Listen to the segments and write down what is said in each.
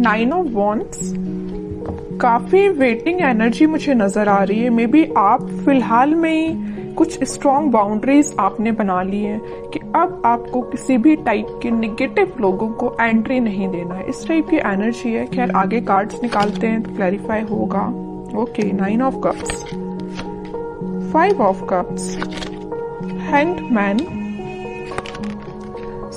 9 of wands, काफी waiting energy मुझे नजर आ रही है। मे बी आप फिलहाल में ही कुछ स्ट्रॉन्ग बाउंड्रीज आपने बना ली है कि अब आपको किसी भी टाइप के निगेटिव लोगों को एंट्री नहीं देना है, इस टाइप की एनर्जी है। खैर आगे कार्ड्स निकालते हैं तो क्लैरिफाई होगा। Okay, 9 of cups, 5 of cups, hanged man,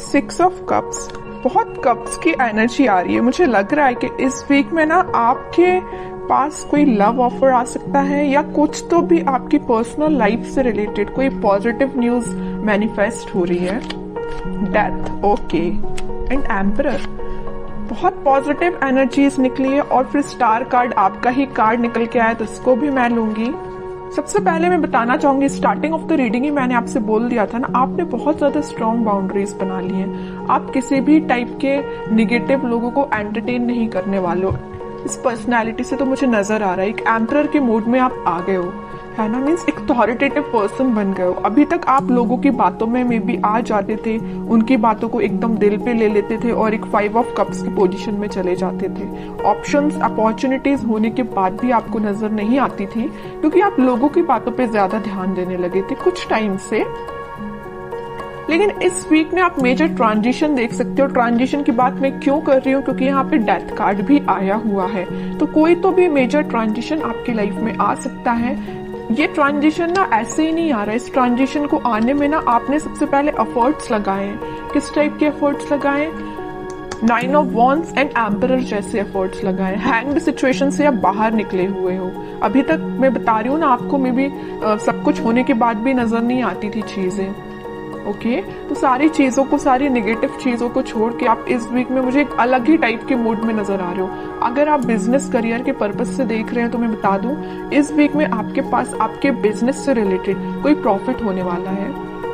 6 of cups. बहुत कप्स की एनर्जी आ रही है। मुझे लग रहा है कि इस वीक में ना आपके पास कोई लव ऑफर आ सकता है, या कुछ तो भी आपकी पर्सनल लाइफ से रिलेटेड कोई पॉजिटिव न्यूज मैनिफेस्ट हो रही है। डेथ, ओके, एंड एम्परर, बहुत पॉजिटिव एनर्जीज निकली है। और फिर स्टार कार्ड, आपका ही कार्ड निकल के आया, तो इसको भी मैं लूंगी। सबसे पहले मैं बताना चाहूंगी, स्टार्टिंग ऑफ द रीडिंग ही मैंने आपसे बोल दिया था ना, आपने बहुत ज्यादा स्ट्रॉन्ग बाउंड्रीज बना ली हैं। आप किसी भी टाइप के निगेटिव लोगों को एंटरटेन नहीं करने वाले हो। इस पर्सनैलिटी से तो मुझे नजर आ रहा है एक एम्परर के मूड में आप आ गए हो, है ना। मीन्स एक अथॉरिटेटिव पर्सन बन गए हो। अभी तक आप लोगों की बातों में मे बी आ जाते थे, उनकी बातों को एकदम दिल पे ले लेते थे और एक 5 ऑफ कप्स की पोजीशन में चले जाते थे। ऑप्शंस, अपॉर्चुनिटीज होने के बाद भी आपको नजर नहीं आती थी, क्योंकि आप लोगों की बातों पे ज्यादा ध्यान देने लगे थे कुछ टाइम से। लेकिन इस वीक में आप मेजर ट्रांजिशन देख सकते हो। ट्रांजिशन की बात मैं क्यों कर रही हूँ, क्योंकि यहाँ पे डेथ कार्ड भी आया हुआ है। तो कोई तो भी मेजर ट्रांजिशन आपकी लाइफ में आ सकता है। ये ट्रांजिशन ना ऐसे ही नहीं आ रहा है। इस ट्रांजिशन को आने में ना आपने सबसे पहले एफर्ट्स लगाए हैं। किस टाइप के एफर्ट्स लगाए? 9 ऑफ वॉन्ड्स एंड एम्परर जैसे एफर्ट्स लगाए। हैंग्ड सिचुएशन से आप बाहर निकले हुए हो। अभी तक मैं बता रही हूँ ना आपको, मे बी सब कुछ होने के बाद भी नजर नहीं आती थी चीजें। ओके, तो सारी चीजों को, सारी नेगेटिव चीजों को छोड़ के आप इस वीक में मुझे एक अलग ही टाइप के मूड में नजर आ रहे हो। अगर आप बिजनेस करियर के पर्पस से देख रहे हैं तो मैं बता दूं, इस वीक में आपके पास आपके बिजनेस से रिलेटेड कोई प्रॉफिट होने वाला है,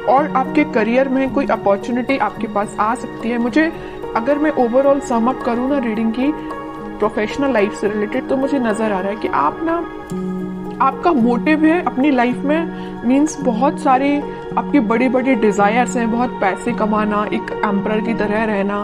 और आपके करियर में कोई अपॉर्चुनिटी आपके पास आ सकती है। मुझे, अगर मैं ओवरऑल सम अप करूँ ना रीडिंग की प्रोफेशनल लाइफ से रिलेटेड, तो मुझे नजर आ रहा है कि आप ना, आपका मोटिव है अपनी लाइफ में, मीन्स बहुत सारी आपकी बड़ी बड़ी डिजायर्स हैं। बहुत पैसे कमाना, एक एम्परर की तरह रहना,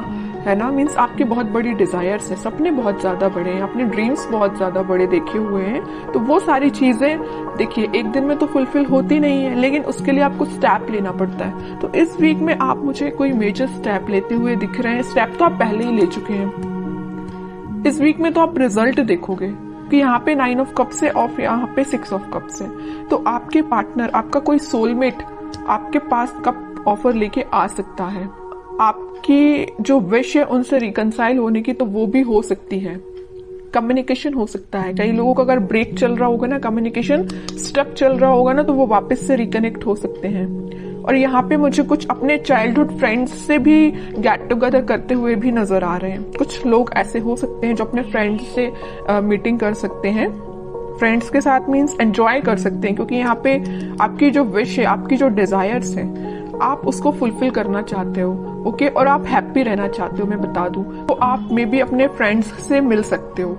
है ना। मीन्स आपकी बहुत बड़ी डिजायर्स हैं, सपने बहुत ज्यादा बड़े हैं, अपने ड्रीम्स बहुत ज्यादा बड़े देखे हुए हैं। तो वो सारी चीजें देखिए एक दिन में तो फुलफिल होती नहीं है, लेकिन उसके लिए आपको स्टेप लेना पड़ता है। तो इस वीक में आप मुझे कोई मेजर स्टेप लेते हुए दिख रहे हैं। स्टेप तो आप पहले ही ले चुके हैं। इस वीक में तो आप रिजल्ट देखोगे कि यहाँ पे 9 ऑफ कप्स है और यहाँ पे 6 ऑफ कप्स है। तो आपके पार्टनर, आपका कोई सोलमेट आपके पास कप ऑफर लेके आ सकता है। आपकी जो विश है उनसे रिकंसाइल होने की, तो वो भी हो सकती है। कम्युनिकेशन हो सकता है। कई लोगों का अगर ब्रेक चल रहा होगा ना, कम्युनिकेशन स्टक चल रहा होगा ना, तो वो वापस से रिकनेक्ट हो सकते हैं। और यहाँ पे मुझे कुछ अपने चाइल्डहुड फ्रेंड्स से भी गेट टुगेदर करते हुए भी नजर आ रहे हैं। कुछ लोग ऐसे हो सकते हैं जो अपने फ्रेंड्स से मीटिंग कर सकते हैं। फ्रेंड्स के साथ मीन्स एंजॉय कर सकते हैं, क्योंकि यहाँ पे आपकी जो विश है, आपकी जो डिजायर्स है, आप उसको फुलफिल करना चाहते हो। ओके, और आप हैप्पी रहना चाहते हो, मैं बता दूं। तो आप मे बी अपने फ्रेंड्स से मिल सकते हो,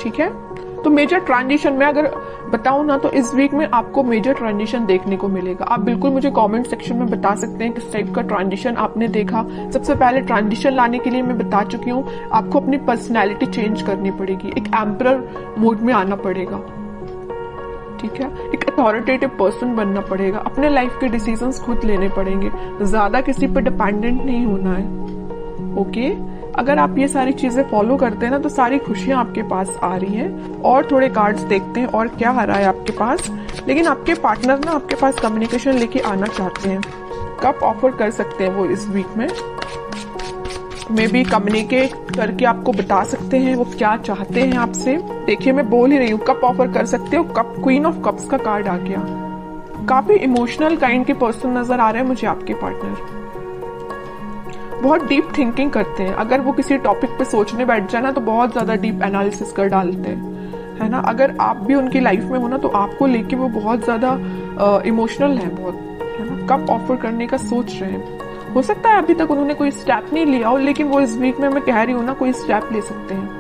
ठीक है। तो मेजर ट्रांजिशन में अगर बताऊं ना, तो इस वीक में आपको मेजर ट्रांजिशन देखने को मिलेगा। आप बिल्कुल मुझे कमेंट सेक्शन में बता सकते हैं किस टाइप का ट्रांजिशन आपने देखा। सबसे पहले ट्रांजिशन लाने के लिए मैं बता चुकी हूँ, आपको अपनी पर्सनैलिटी चेंज करनी पड़ेगी, एक एम्परर मोड में आना पड़ेगा, ठीक है। एक अथॉरिटेटिव पर्सन बनना पड़ेगा, अपने लाइफ के डिसीजंस खुद लेने पड़ेंगे, ज्यादा किसी पर डिपेंडेंट नहीं होना है। ओके, अगर आप ये सारी चीजें फॉलो करते हैं ना, तो सारी खुशियां आपके पास आ रही हैं। और थोड़े कार्ड्स देखते हैं और क्या आ रहा है आपके पास। लेकिन आपके पार्टनर ना आपके पास कम्युनिकेशन लेके आना चाहते हैं। कब ऑफर कर सकते हैं वो इस वीक में, मे बी कम्युनिकेट करके आपको बता सकते हैं वो क्या चाहते हैं आपसे। देखिए मैं बोल ही रही हूँ, कब ऑफर कर सकते हो। कप, क्वीन ऑफ कप्स का कार्ड आ गया। काफी इमोशनल काइंड के पर्सन नजर आ रहे हैं मुझे आपके पार्टनर। बहुत डीप थिंकिंग करते हैं। अगर वो किसी टॉपिक पे सोचने बैठ जाए ना, तो बहुत ज्यादा डीप एनालिसिस कर डालते हैं, है ना। अगर आप भी उनकी लाइफ में हो ना, तो आपको लेके वो बहुत ज्यादा इमोशनल है, बहुत, है ना। कब ऑफर करने का सोच रहे हैं। हो सकता है अभी तक उन्होंने कोई स्टेप नहीं लिया हो, लेकिन वो इस वीक में, मैं कह रही हूँ ना, कोई स्टेप ले सकते हैं।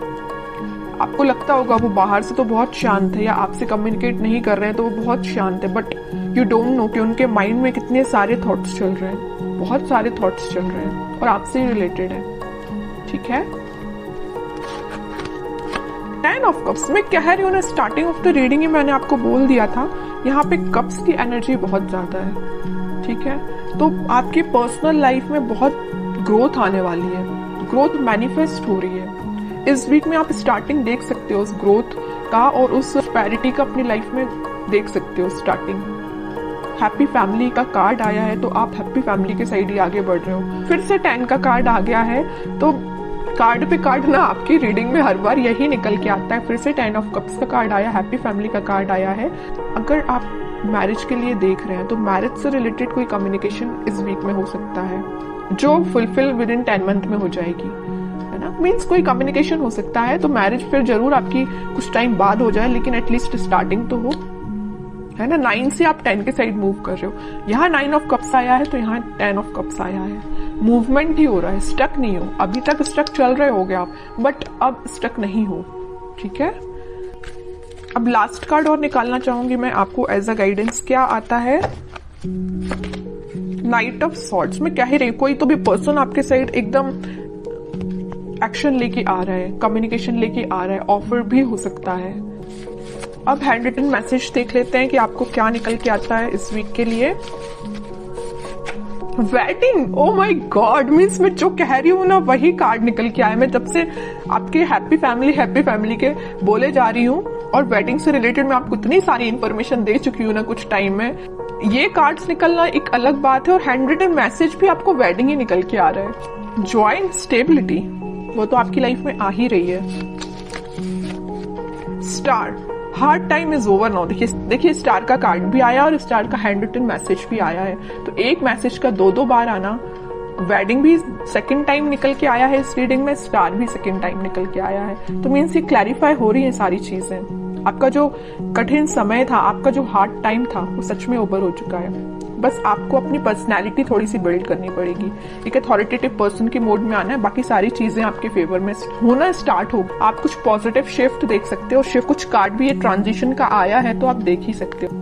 आपको लगता होगा वो बाहर से तो बहुत शांत है, या आपसे कम्युनिकेट नहीं कर रहे हैं तो वो बहुत शांत है, बट यू डोंट नो कि उनके माइंड में कितने सारे थॉट्स चल रहे हैं। बहुत सारे थॉट्स चल रहे हैं और आपसे ही रिलेटेड है, ठीक है। 10 ऑफ कप्स, मैं कह रही हूँ ना, स्टार्टिंग ऑफ द रीडिंग ही मैंने आपको बोल दिया था, यहाँ पे कप्स की एनर्जी बहुत ज्यादा है, ठीक है। तो आपकी पर्सनल लाइफ में बहुत ग्रोथ आने वाली है, ग्रोथ मैनिफेस्ट हो रही है। इस वीक में आप स्टार्टिंग देख सकते हो उस ग्रोथ का, और उस प्रोस्पेरिटी का अपनी लाइफ में देख सकते हो स्टार्टिंग। हैप्पी फैमिली का कार्ड आया है, तो आप हैप्पी फैमिली के साइड ही आगे बढ़ रहे हो। फिर से 10 का कार्ड आ गया है, तो कार्ड पे कार्ड ना आपकी रीडिंग में हर बार यही निकल के आता है। फिर से 10 ऑफ कप्स का कार्ड आया, हैप्पी फैमिली का कार्ड आया है। अगर आप मैरिज के लिए देख रहे हैं तो मैरिज से रिलेटेड कोई कम्युनिकेशन इस वीक में हो सकता है, जो फुलफिल विद इन 10 मंथ में हो जाएगी, है ना। मीन्स कोई कम्युनिकेशन हो सकता है, तो मैरिज फिर जरूर आपकी कुछ टाइम बाद हो जाए, लेकिन एटलीस्ट स्टार्टिंग तो हो, है ना। 9 से आप 10 के साइड मूव कर रहे हो। यहाँ 9 ऑफ कप्स आया है, तो यहाँ 10 ऑफ कप्स आया है। मूवमेंट ही हो रहा है, स्टक नहीं हो। अभी तक स्टक चल रहे होगे आप, बट अब स्टक नहीं हो, ठीक है। अब लास्ट कार्ड और निकालना चाहूंगी मैं आपको एज अ गाइडेंस। क्या आता है? Night of swords. मैं कह ही रही, कोई तो भी पर्सन आपके साइड एकदम एक्शन लेके आ रहा है, कम्युनिकेशन लेके आ रहा है, ऑफर भी हो सकता है। अब हैंड रिटन मैसेज देख लेते हैं कि आपको क्या निकल के आता है इस वीक के लिए। Wedding, oh my God, means मैं जो कह रही हूँ ना वही कार्ड निकल के आया। मैं जब से आपके हैप्पी फैमिली के बोले जा रही हूँ, और वेडिंग से रिलेटेड मैं आपको इतनी सारी इंफॉर्मेशन दे चुकी हूँ ना कुछ टाइम में। ये कार्ड्स निकलना एक अलग बात है, और हैंड रिटन मैसेज भी आपको वेडिंग ही निकल के आ रहा है। जॉय एंड स्टेबिलिटी, वो तो आपकी लाइफ में आ ही रही है। Star, hard time is over now. देखिए स्टार का कार्ड भी आया और स्टार का हैंड रिटन मैसेज भी आया है, तो एक मैसेज का दो बार आना। वेडिंग भी सेकंड टाइम निकल के आया है इस रीडिंग में, स्टार भी सेकंड टाइम निकल के आया है। तो मीन्स ये क्लैरिफाई हो रही है सारी चीजें। आपका जो कठिन समय था, आपका जो हार्ड टाइम था, वो सच में ओवर हो चुका है। बस आपको अपनी पर्सनैलिटी थोड़ी सी बिल्ड करनी पड़ेगी, एक अथॉरिटेटिव पर्सन के मोड में आना है। बाकी सारी चीजें आपके फेवर में होना स्टार्ट हो। आप कुछ पॉजिटिव शिफ्ट देख सकते हो। शिफ्ट कुछ कार्ड भी ये ट्रांजिशन का आया है, तो आप देख ही सकते हो।